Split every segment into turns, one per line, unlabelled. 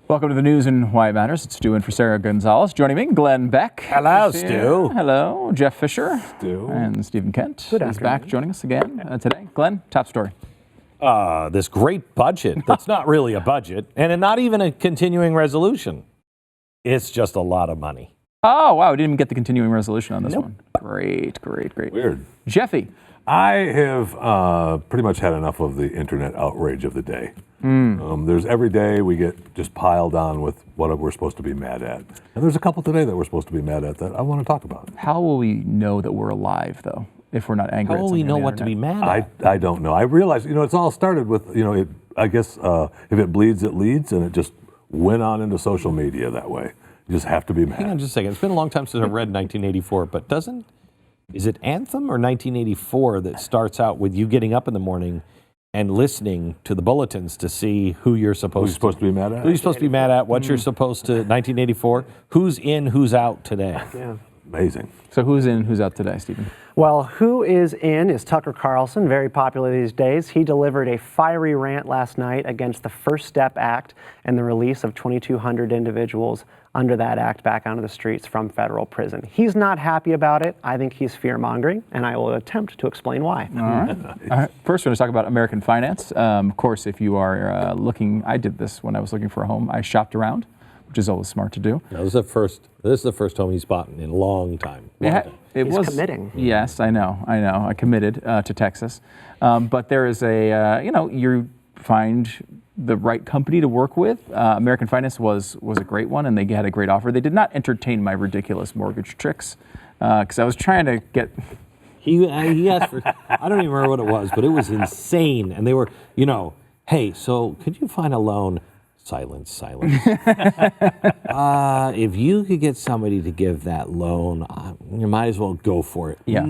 Welcome to the news and why it matters. It's Stu in for Sarah Gonzalez. Joining me, Glenn Beck.
Hello, Stu.
Hello, Jeff Fisher.
Stu.
And Stephen Kent.
Good
He's back joining us again today. Glenn, top story.
This great budget that's not really a budget and not even a continuing resolution. It's just a lot of money.
Oh, wow. We didn't even get the continuing resolution on this one. Great.
Weird.
Jeffy.
I have pretty much had enough of the internet outrage of the day. There's every day we get just piled on with what we're supposed to be mad at. And there's a couple today that we're supposed to be mad at that I want to talk about.
How will we know that we're alive, though, if we're not angry at
How will we know what to be mad at?
I don't know. I realize, it's all started with, I guess if it bleeds, it leads, and it just went on into social media that way. You just have to be mad.
Hang on just a second. It's been a long time since I've read 1984, but is it Anthem or 1984 that starts out with you getting up in the morning and listening to the bulletins to see who you're supposed
to be mad at?
Who you're supposed to be mad at, what you're supposed to, 1984, who's in, who's out today.
Yeah.
Amazing.
So who's in, who's out today, Stephen?
Well, who is in is Tucker Carlson, very popular these days. He delivered a fiery rant last night against the First Step Act and the release of 2,200 individuals under that act back onto the streets from federal prison. He's not happy about it. I think he's fear-mongering, and I will attempt to explain why.
All right. First, we're going to talk about American finance. Of course, if you are looking, I did this when I was looking for a home. I shopped around, which is always smart to do.
Now, this is the first home he's bought in a long time.
He's committing.
Yes, I know. I committed to Texas. But there is you find the right company to work with. American Finance was a great one, and they had a great offer. They did not entertain my ridiculous mortgage tricks because I was trying to get...
He asked for, I don't even remember what it was, but it was insane. And they were, hey, so could you find a loan? Silence. If you could get somebody to give that loan, you might as well go for it.
Yeah.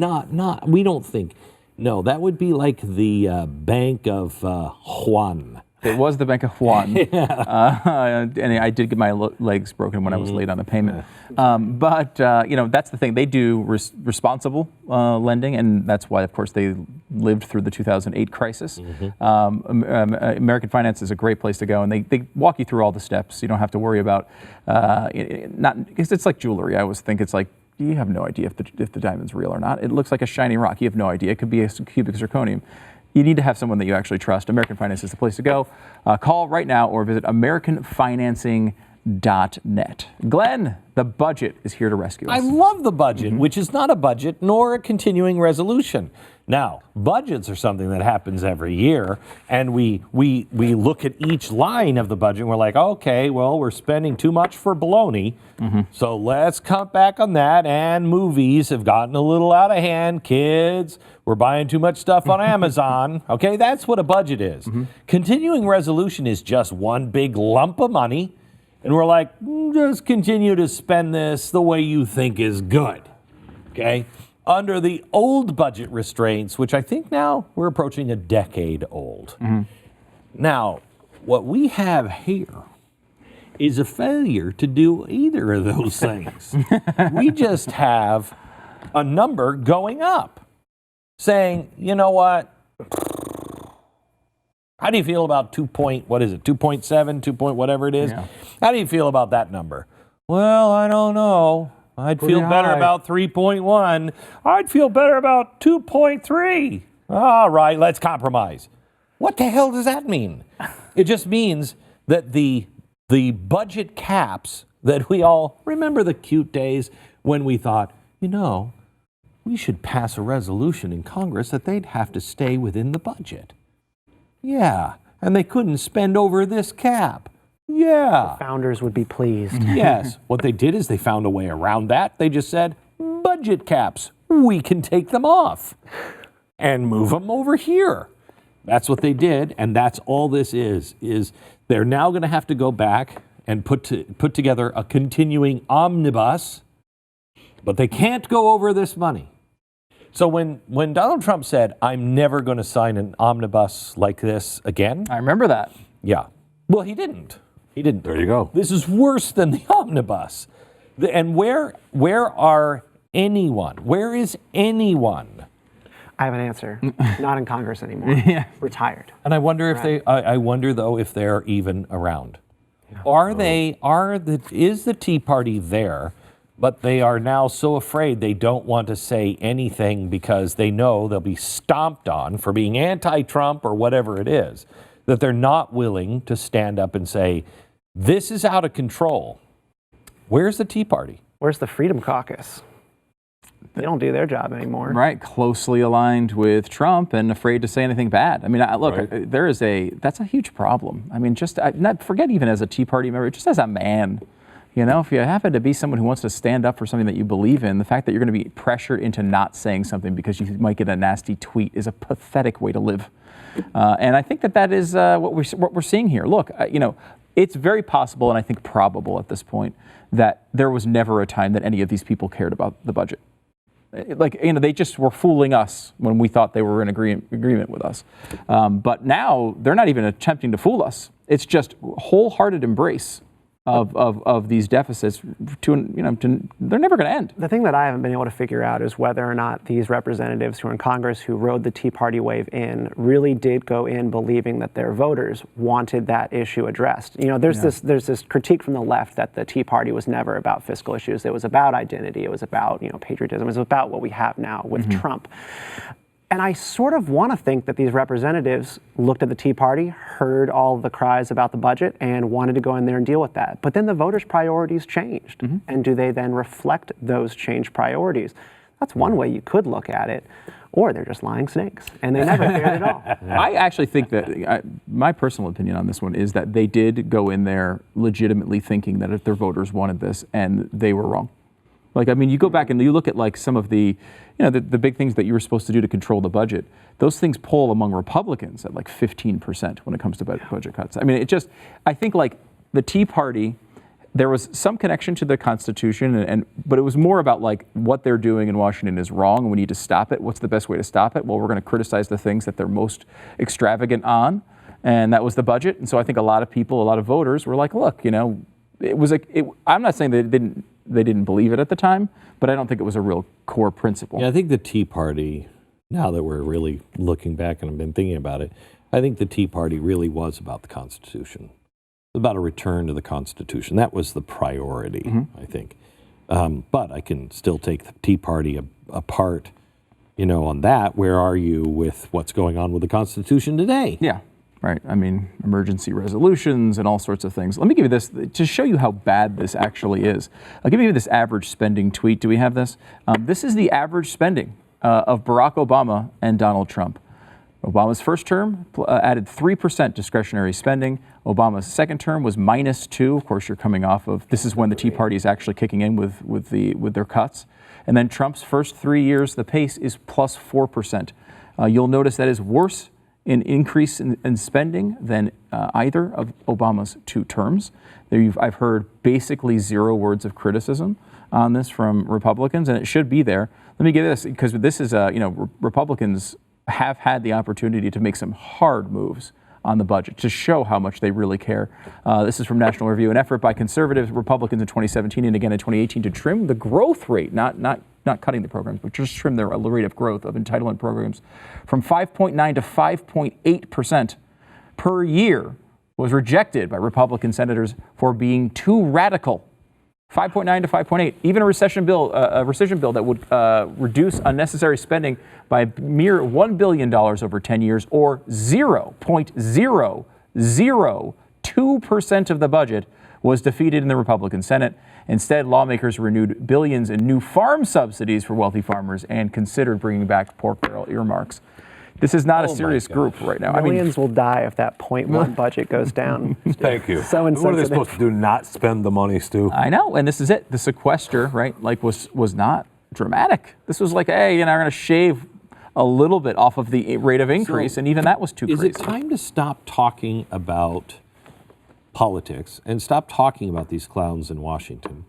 We don't think. No, that would be like the Bank of Juan.
It was the Bank of Juan. And I did get my legs broken when I was late on a payment. But that's the thing. They do responsible lending, and that's why, of course, they lived through the 2008 crisis. American Finance is a great place to go, and they walk you through all the steps. You don't have to worry about, because it's like jewelry. I always think it's like, you have no idea if the diamond's real or not. It looks like a shiny rock. You have no idea. It could be a cubic zirconium. You need to have someone that you actually trust. American Finance is the place to go. Call right now or visit AmericanFinancing.net. Glenn, the budget is here to rescue us.
I love the budget, which is not a budget nor a continuing resolution. Now, budgets are something that happens every year, and we look at each line of the budget and we're like, okay, well, we're spending too much for baloney, so let's cut back on that. And movies have gotten a little out of hand. Kids, we're buying too much stuff on Amazon. Okay, that's what a budget is. Continuing resolution is just one big lump of money, and we're like, just continue to spend this the way you think is good. Okay? Under the old budget restraints, which I think now we're approaching a decade old. Now, what we have here is a failure to do either of those things. We just have a number going up, saying, you know what? How do you feel about 2.7, 2 point whatever it is?
Yeah.
How do you feel about that number? Well, I don't know. I'd feel better about 3.1. I'd feel better about 2.3. All right, let's compromise. What the hell does that mean? It just means that the budget caps that we all remember, the cute days when we thought, we should pass a resolution in Congress that they'd have to stay within the budget. Yeah, and they couldn't spend over this cap. Yeah.
The founders would be pleased.
Yes. What they did is they found a way around that. They just said, budget caps, we can take them off and move them over here. That's what they did, and that's all this is they're now going to have to go back and put together a continuing omnibus, but they can't go over this money. So when Donald Trump said, I'm never going to sign an omnibus like this again.
I remember that.
Yeah. Well, he didn't.
There you go.
This is worse than the omnibus. And where are anyone? Where is anyone?
I have an answer. Not in Congress anymore. Retired.
And I wonder if I wonder though if they're even around. Is the Tea Party there, but they are now so afraid they don't want to say anything because they know they'll be stomped on for being anti-Trump or whatever it is, that they're not willing to stand up and say, this is out of control. Where's the Tea Party?
Where's the Freedom Caucus? They don't do their job anymore.
Right, closely aligned with Trump and afraid to say anything bad. I mean, look,
Right.
That's a huge problem. I mean, not forget even as a Tea Party member, just as a man. You know, if you happen to be someone who wants to stand up for something that you believe in, the fact that you're going to be pressured into not saying something because you might get a nasty tweet is a pathetic way to live. And I think that is what we're seeing here. Look, it's very possible and I think probable at this point that there was never a time that any of these people cared about the budget. They just were fooling us when we thought they were in agreement with us. But now they're not even attempting to fool us. It's just wholehearted embrace of these deficits they're never going to end.
The thing that I haven't been able to figure out is whether or not these representatives who are in Congress who rode the Tea Party wave in really did go in believing that their voters wanted that issue addressed. There's this critique from the left that the Tea Party was never about fiscal issues. It was about identity. It was about patriotism. It was about what we have now with Trump. And I sort of want to think that these representatives looked at the Tea Party, heard all the cries about the budget, and wanted to go in there and deal with that. But then the voters' priorities changed. And do they then reflect those changed priorities? That's one way you could look at it. Or they're just lying snakes, and they never cared at all.
I actually think that my personal opinion on this one is that they did go in there legitimately thinking that if their voters wanted this, and they were wrong. You go back and you look at some of the big things that you were supposed to do to control the budget. Those things poll among Republicans at 15% when it comes to budget cuts. I mean, I think the Tea Party, there was some connection to the Constitution, but it was more about what they're doing in Washington is wrong and we need to stop it. What's the best way to stop it? Well, we're going to criticize the things that they're most extravagant on, and that was the budget. And so I think a lot of people, a lot of voters were like, look, I'm not saying they didn't believe it at the time, but I don't think it was a real core principle.
Yeah, I think the Tea Party, now that we're really looking back and I've been thinking about it, I think the Tea Party really was about the Constitution, about a return to the Constitution. That was the priority, I think. But I can still take the Tea Party apart, on that. Where are you with what's going on with the Constitution today?
Yeah. Right. I mean, emergency resolutions and all sorts of things. Let me give you this to show you how bad this actually is. I'll give you this average spending tweet. Do we have this? This is the average spending of Barack Obama and Donald Trump. Obama's first term added 3% discretionary spending. Obama's second term was -2. Of course, you're coming off of, this is when the Tea Party is actually kicking in with their cuts. And then Trump's first 3 years, the pace is +4%. You'll notice that is worse in increase in spending than either of Obama's 2 terms. I've heard basically 0 words of criticism on this from Republicans, and it should be there. Let me give this, because this is, Republicans have had the opportunity to make some hard moves on the budget to show how much they really care. This is from National Review, an effort by conservative Republicans in 2017 and again in 2018 to trim the growth rate, not cutting the programs, but just trim the rate of growth of entitlement programs from 5.9 to 5.8% per year was rejected by Republican senators for being too radical. 5.9 to 5.8. Even a rescission bill that would reduce unnecessary spending by a mere $1 billion over 10 years, or 0.002% of the budget, was defeated in the Republican Senate. Instead, lawmakers renewed billions in new farm subsidies for wealthy farmers and considered bringing back pork barrel earmarks. This is not a serious group right now.
Millions will die if that 0.1 budget goes down.
Thank you.
So
what are they
insensitive.
supposed to do? Not spend the money, Stu?
I know, and this is it. The sequester, right, was not dramatic. This was hey, I'm going to shave a little bit off of the rate of increase, and even that was too crazy.
Is it time to stop talking about politics and stop talking about these clowns in Washington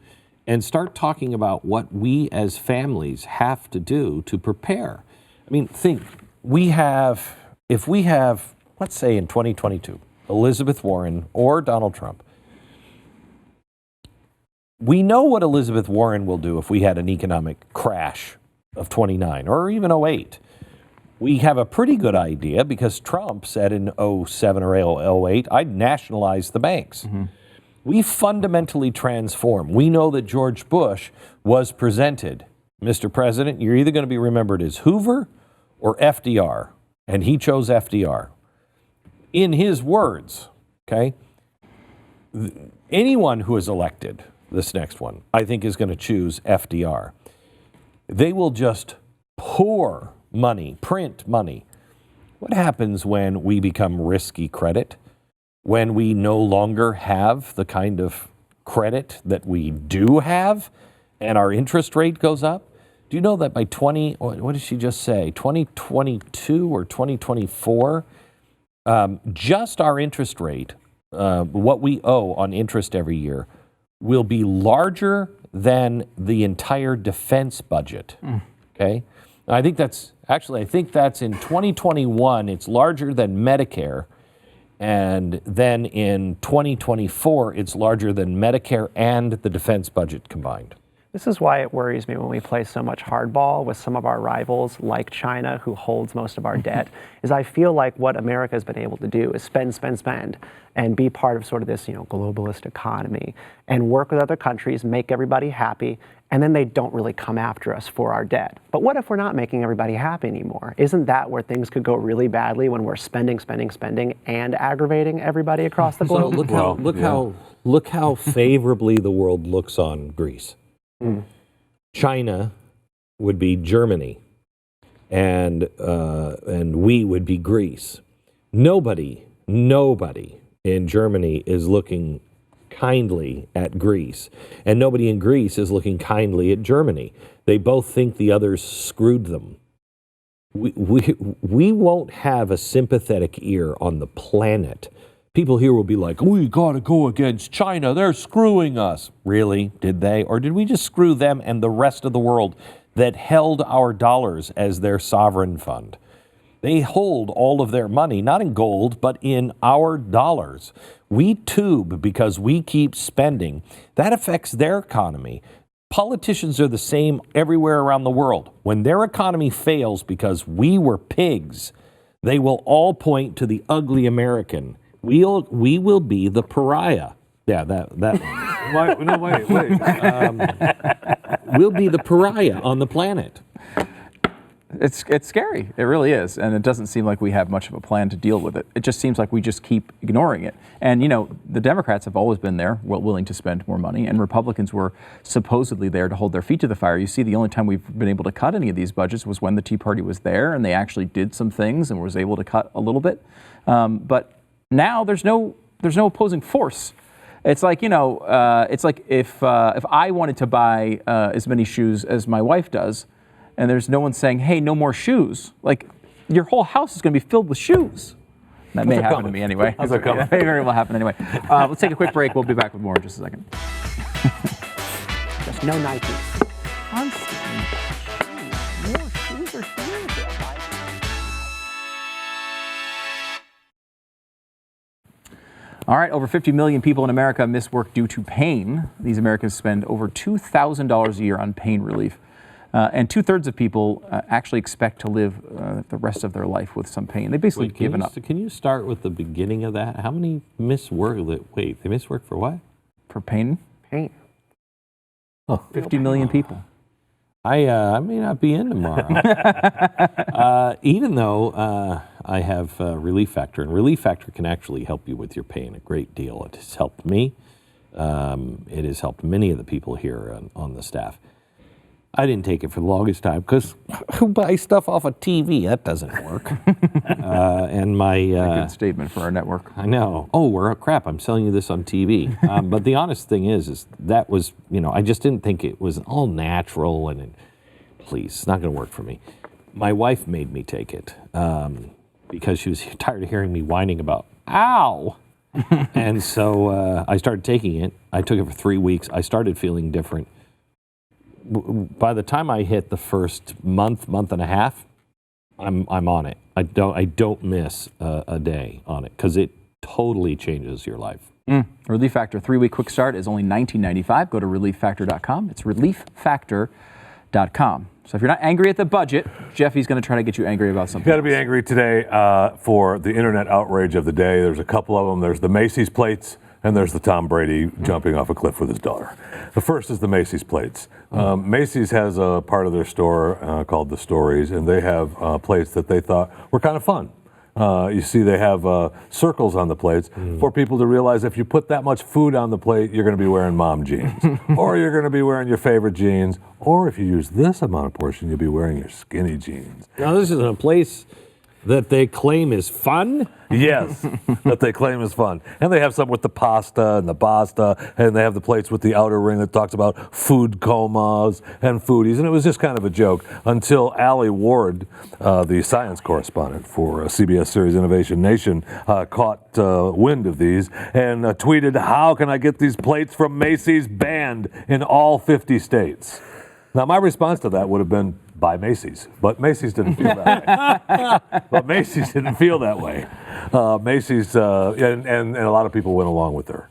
and start talking about what we as families have to do to prepare? I mean, think, if we have, let's say in 2022, Elizabeth Warren or Donald Trump, we know what Elizabeth Warren will do if we had an economic crash of 29 or even 08. We have a pretty good idea because Trump said in 07 or 08, I'd nationalize the banks. We fundamentally transform. We know that George Bush was presented, Mr. President, you're either going to be remembered as Hoover or FDR, and he chose FDR. In his words, okay, anyone who is elected, this next one, I think is going to choose FDR. They will just pour money, print money. What happens when we become risky credit? When we no longer have the kind of credit that we do have and our interest rate goes up? Do you know that by what did she just say, 2022 or 2024, just our interest rate, what we owe on interest every year, will be larger than the entire defense budget, okay? I think that's in 2021, it's larger than Medicare, and then in 2024, it's larger than Medicare and the defense budget combined.
This is why it worries me when we play so much hardball with some of our rivals like China, who holds most of our debt, is I feel like what America has been able to do is spend, and be part of sort of this, globalist economy and work with other countries, make everybody happy, and then they don't really come after us for our debt. But what if we're not making everybody happy anymore? Isn't that where things could go really badly when we're spending, and aggravating everybody across the globe?
So look how favorably the world looks on Greece. China would be Germany, and we would be Greece. Nobody in Germany is looking kindly at Greece, and nobody in Greece is looking kindly at Germany. They both think the others screwed them. We won't have a sympathetic ear on the planet. People here will be like, we got to go against China. They're screwing us. Really? Did they? Or did we just screw them and the rest of the world that held our dollars as their sovereign fund? They hold all of their money, not in gold, but in our dollars. We tube because we keep spending. That affects their economy. Politicians are the same everywhere around the world. When their economy fails because we were pigs, they will all point to the ugly American. We will be the pariah. Yeah, that. Wait. We'll be the pariah on the planet.
It's scary. It really is. And it doesn't seem like we have much of a plan to deal with it. It just seems like we just keep ignoring it. And, the Democrats have always been there, willing to spend more money, and Republicans were supposedly there to hold their feet to the fire. You see, the only time we've been able to cut any of these budgets was when the Tea Party was there, and they actually did some things and was able to cut a little bit. But now there's no opposing force. It's like, it's like if I wanted to buy as many shoes as my wife does, and there's no one saying, hey, no more shoes. Like, your whole house is going to be filled with shoes. That may happen to me anyway.
How's that coming?
It may very well happen anyway. Let's take a quick break. We'll be back with more in just a second.
Just no Nikes.
More shoes or shoes? All right, over 50 million people in America miss work due to pain. These Americans spend over $2,000 a year on pain relief. And 2/3 of people actually expect to live the rest of their life with some pain. They basically given up.
Can you start with the beginning of that? How many miss work? Wait, they miss work for what?
For pain?
Pain.
Oh,
50 million people.
I may not be in tomorrow. Even though I have Relief Factor, and Relief Factor can actually help you with your pain a great deal. It has helped me. It has helped many of the people here on the staff. I didn't take it for the longest time because who buys stuff off a TV? That doesn't work. And my
Good statement for our network.
I know. Oh, crap! I'm selling you this on TV. But the honest thing is that was, I just didn't think it was all natural, and please, it's not going to work for me. My wife made me take it because she was tired of hearing me whining about ow. And so I started taking it. I took it for 3 weeks. I started feeling different. By the time I hit the first month and a half, I'm on it. I don't miss a day on it because it totally changes your life.
Relief Factor 3-week quick start is only $19.95. Go to relieffactor.com. It's relieffactor.com. So if you're not angry at the budget, Jeffy's going to try to get you angry about something.
You got to be angry today for the internet outrage of the day. There's a couple of them. There's the Macy's plates and there's the Tom Brady jumping off a cliff with his daughter. The first is the Macy's plates. Macy's has a part of their store called The Stories, and they have plates that they thought were kind of fun. You see they have circles on the plates for people to realize if you put that much food on the plate, you're going to be wearing mom jeans, or you're going to be wearing your favorite jeans, or if you use this amount of portion, you'll be wearing your skinny jeans.
Now, this is a place that they claim is fun?
Yes, that they claim is fun. And they have some with the pasta and the basta, and they have the plates with the outer ring that talks about food comas and foodies. And it was just kind of a joke until Allie Ward, the science correspondent for CBS Series Innovation Nation, caught wind of these and tweeted, "How can I get these plates from Macy's banned in all 50 states?" Now, my response to that would have been, by Macy's, but Macy's didn't feel that way. Macy's, and a lot of people went along with her,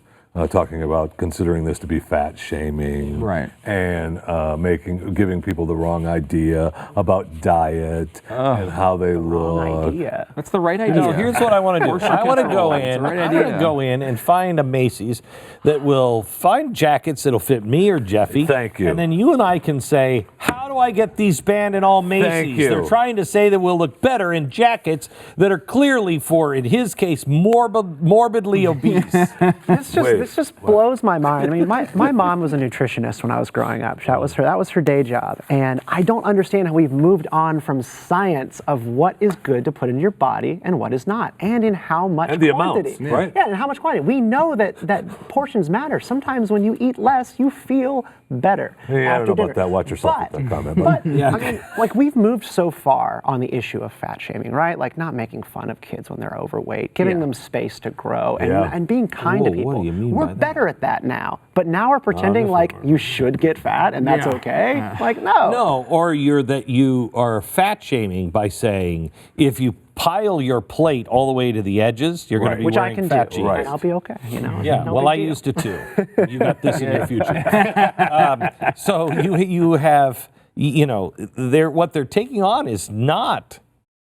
talking about considering this to be fat shaming,
right,
and giving people the wrong idea about diet and how they look.
That's the right idea.
No, here's what I want to do. I want to go in. I want to go in and find a Macy's that will find jackets that'll fit me or Jeffy.
Thank you.
And then you and I can say, how do I get these banned in all Macy's?
Thank you.
They're trying to say that we'll look better in jackets that are clearly for, in his case, morbidly obese.
This just blows my mind. I mean, my mom was a nutritionist when I was growing up. That was her day job. And I don't understand how we've moved on from science of what is good to put in your body and what is not, and in how much
and the
quantity.
amounts, right?
Yeah, and how much quantity. We know that portions matter. Sometimes when you eat less, you feel better.
Yeah, I don't know
dinner.
about that. Watch yourself with that comment.
But I mean, like, we've moved so far on the issue of fat shaming, right? Like, not making fun of kids when they're overweight, giving them space to grow, and being kind to people.
What do you mean
We're
by that?
better at that now. But now we're pretending like you should get fat and that's okay. Like, no.
No, or you are fat shaming by saying if you pile your plate all the way to the edges, you're going to be
Which I
wearing
can
fat
do.
jeans.
Right. I'll be okay. You know.
Yeah,
no
well,
big
I
deal.
used to too. You got this in your future. So you have, what they're taking on is not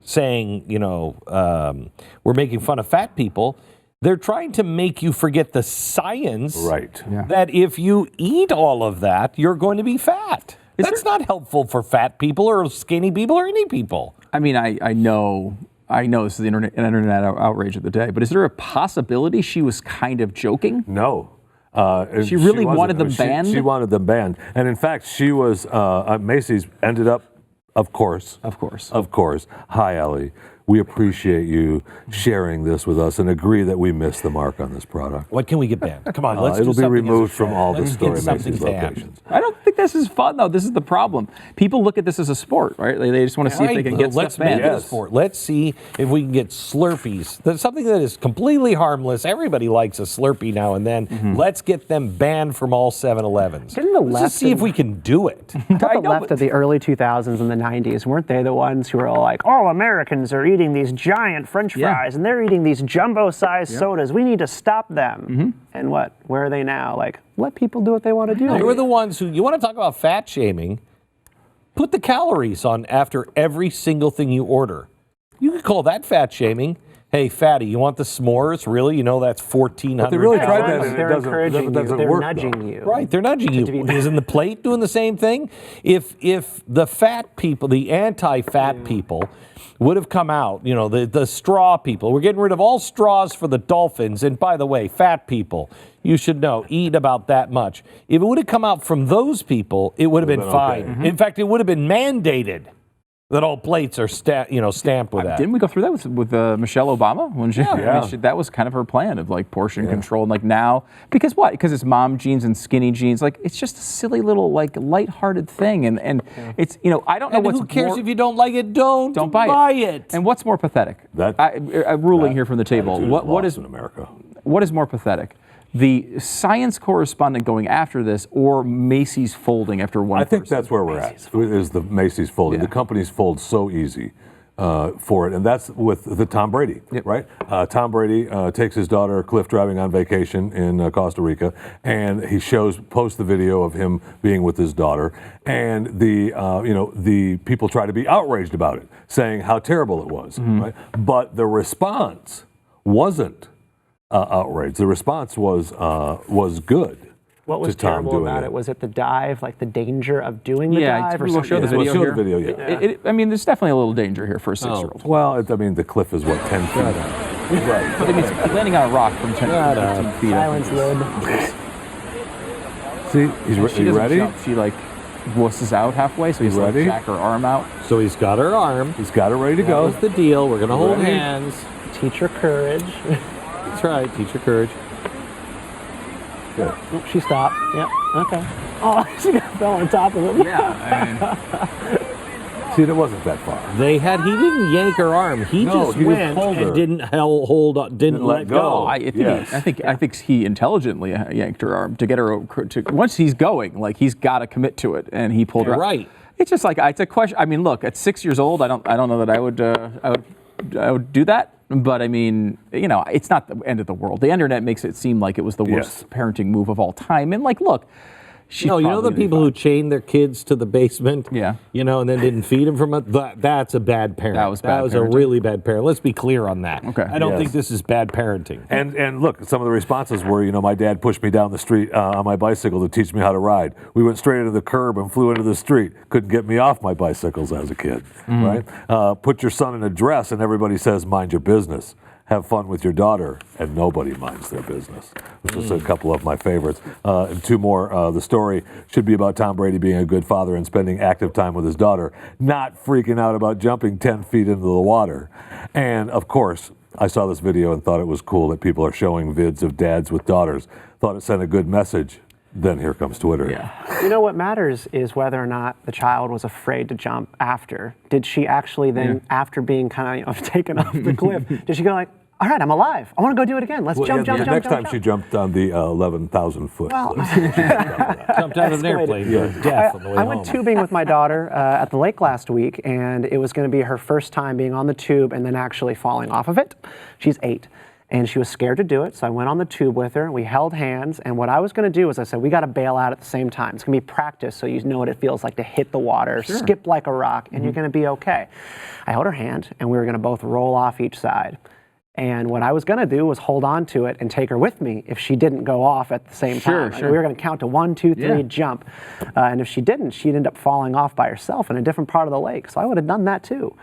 saying, we're making fun of fat people. They're trying to make you forget the science that if you eat all of that, you're going to be fat. That's not helpful for fat people or skinny people or any people.
I mean, I know this is the internet outrage of the day, but is there a possibility she was kind of joking?
No.
She really wanted them banned?
She wanted them banned. And in fact, she was, Macy's ended up, of course. Hi, Allie. We appreciate you sharing this with us and agree that we missed the mark on this product.
What can we get banned? Come on, let's do
it'll be
something
removed
as a
from
trend.
all the
Let's
Story
get something
Macy's
banned.
locations.
I don't think this is fun, though. This is the problem. People look at this as a sport, right? They just want to see if they can get
Let's
stuff banned.
make it a sport. Let's see if we can get Slurpees. That's something that is completely harmless. Everybody likes a Slurpee now and then. Let's get them banned from all 7-Elevens.
Didn't the
Let's
left
just see if we can do it.
The left of the early 2000s and the 90s, weren't they the ones who were all like, "Oh, Americans are eating these giant French fries and they're eating these jumbo-sized sodas. We need to stop them." And what? Where are they now? Like, let people do what they want to do.
They were the ones who, you want to talk about fat shaming, put the calories on after every single thing you order. You could call that fat shaming. Hey, fatty, you want the s'mores? Really? You know that's 1,400
But they really tried
calories.
that and it
They're
doesn't
encouraging you.
doesn't
They're
work,
nudging
though.
you.
Right, they're nudging you. Isn't the plate doing the same thing? If the fat people, the anti-fat people, would have come out, the straw people, we're getting rid of all straws for the dolphins. And by the way, fat people, you should know, eat about that much. If it would have come out from those people, it would have been fine.
okay.
In fact, it would have been mandated that all plates are stamped with that.
Didn't we go through that with Michelle Obama when she, that was kind of her plan of like portion control and like now because what? Because it's mom jeans and skinny jeans. Like it's just a silly little like lighthearted thing and it's I don't know
And
what's
who cares
more,
if you don't like it? Don't
buy
it.
And what's more pathetic? A ruling here from the table. What is
in America?
What is more pathetic? The science correspondent going after this or Macy's folding after one
I think
person?
that's where we're at, is the Macy's folding. The companies fold so easy for it, and that's with the Tom Brady, right? Tom Brady takes his daughter cliff driving on vacation in Costa Rica, and he posts the video of him being with his daughter, and the people try to be outraged about it, saying how terrible it was, right? But the response wasn't, outrage. The response was good.
What was
to Tom
terrible
doing
about it? Was it the dive, like the danger of doing the
Yeah,
dive?
we'll show the
We'll
video
show
here.
the video, yeah.
I mean, there's definitely a little danger here for a 6-year-old.
Well, I mean, the cliff is what, 10 feet?
Right. But I mean, it's landing on a rock from 10 to 15 feet.
Silence lid.
See,
She
you
doesn't
ready?
jump. She like wusses out halfway, so he's like
ready?
jack her arm out.
So he's got her arm.
He's got it ready to
That
go.
was the deal. We're going to hold
Ready?
hands.
Teach her courage.
That's right. Teach her courage.
Good.
Oh, she stopped. Yep. Okay. Oh, she fell on top of it.
See, it wasn't that far.
He didn't yank her arm. He
No,
just
he just
went
pulled her.
and didn't let go.
I think he intelligently yanked her arm to get her to. Once he's going, like he's got to commit to it, and he pulled her.
Right.
It's just like it's a question. I mean, look, at 6 years old, I don't know that I would do that. But I mean, it's not the end of the world. The internet makes it seem like it was the worst parenting move of all time. And like, look,
No, you know the people who chained their kids to the basement?
Yeah.
And then didn't feed them from it? That's a bad parent.
That was bad
a
parenting.
really bad parent. Let's be clear on that.
Okay.
I don't
Yes.
think this is bad parenting.
And look, some of the responses were, my dad pushed me down the street on my bicycle to teach me how to ride. We went straight into the curb and flew into the street. Couldn't get me off my bicycles as a kid, right? Put your son in a dress and everybody says, mind your business. Have fun with your daughter, and nobody minds their business. This was a couple of my favorites. And two more. The story should be about Tom Brady being a good father and spending active time with his daughter, not freaking out about jumping 10 feet into the water. And of course, I saw this video and thought it was cool that people are showing vids of dads with daughters. Thought it sent a good message. Then here comes Twitter.
Yeah.
You know what matters is whether or not the child was afraid to jump after. Did she actually then, after being kind of taken off the cliff, did she go like, all right, I'm alive. I want to go do it again. Let's jump.
Next time she jumped on the 11,000-foot cliff.
Jumped out of an airplane. Death on the way
I went
home.
tubing with my daughter at the lake last week, and it was going to be her first time being on the tube and then actually falling off of it. She's 8. And she was scared to do it, so I went on the tube with her. We held hands, and what I was going to do is I said, we got to bail out at the same time. It's going to be practice, so you know what it feels like to hit the water, skip like a rock, and you're going to be okay. I held her hand, and we were going to both roll off each side. And what I was going to do was hold on to it and take her with me if she didn't go off at the same time.
Sure.
We were going to count to 1, 2, 3, jump. And if she didn't, she'd end up falling off by herself in a different part of the lake. So I would have done that too.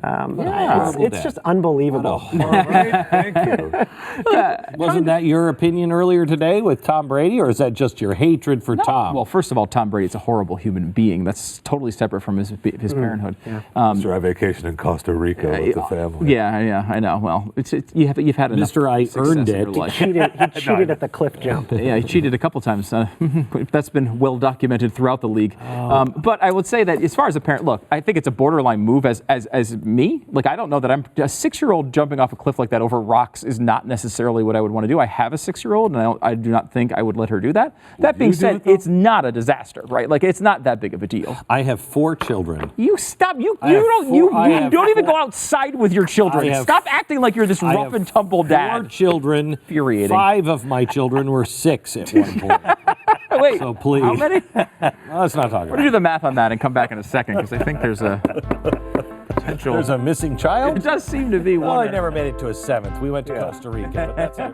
It's just unbelievable.
Thank you.
Wasn't that your opinion earlier today with Tom Brady, or is that just your hatred for Tom?
Well, first of all, Tom Brady is a horrible human being. That's totally separate from his parenthood.
Mr. I vacation in Costa Rica with the family.
Yeah, I know. Well, you've had enough.
Mr. I
success
earned
in your
it.
life.
He cheated at the cliff jump.
Yeah, he cheated a couple times. That's been well documented throughout the league. But I would say that as far as a parent, look, I think it's a borderline move as me. Like, I don't know that a 6-year-old jumping off a cliff like that over rocks is not necessarily what I would want to do. I have a 6-year-old, and I do not think I would let her do that. That being said, it's not a disaster, right? Like, it's not that big of a deal.
I have 4 children.
You stop. You
have
don't even
four-
go outside with your children. Stop acting like you're this rough and tumble dad.
4 children.
Infuriating.
5 of my children were 6 at one point.
Wait,
So please.
how many?
Let's not talk
We're
about
gonna do the math on that and come back in a second because I think there's a potential.
There's a missing child?
It does seem to be
Well,
one.
I never made it to a 7th. We went to Costa Rica, but that's it.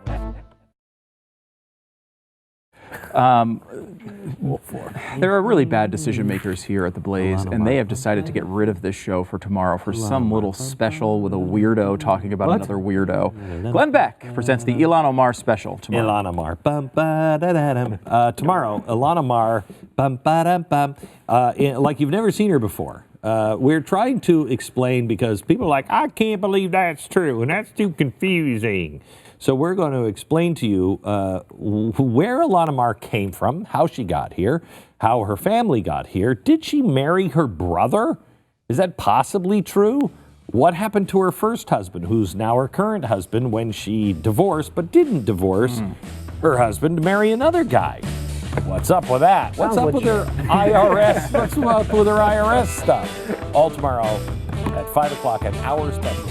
There are really bad decision makers here at the Blaze, and they have decided to get rid of this show for tomorrow for some little special with a weirdo talking about another weirdo. Glenn Beck presents the Elon Omar special tomorrow.
Ilana Mar. Bum, ba, da, da, dum. Tomorrow, Ilana Mar. Bum, ba, dum, bum. Like you've never seen her before. We're trying to explain because people are like, I can't believe that's true, and that's too confusing. So we're going to explain to you where Ilana Mar came from, how she got here, how her family got here. Did she marry her brother? Is that possibly true? What happened to her first husband, who's now her current husband, when she divorced but didn't divorce her husband to marry another guy? What's up with that? What's
Sounds
up with her IRS? What's up with her IRS stuff? All tomorrow at 5 o'clock, an hour special.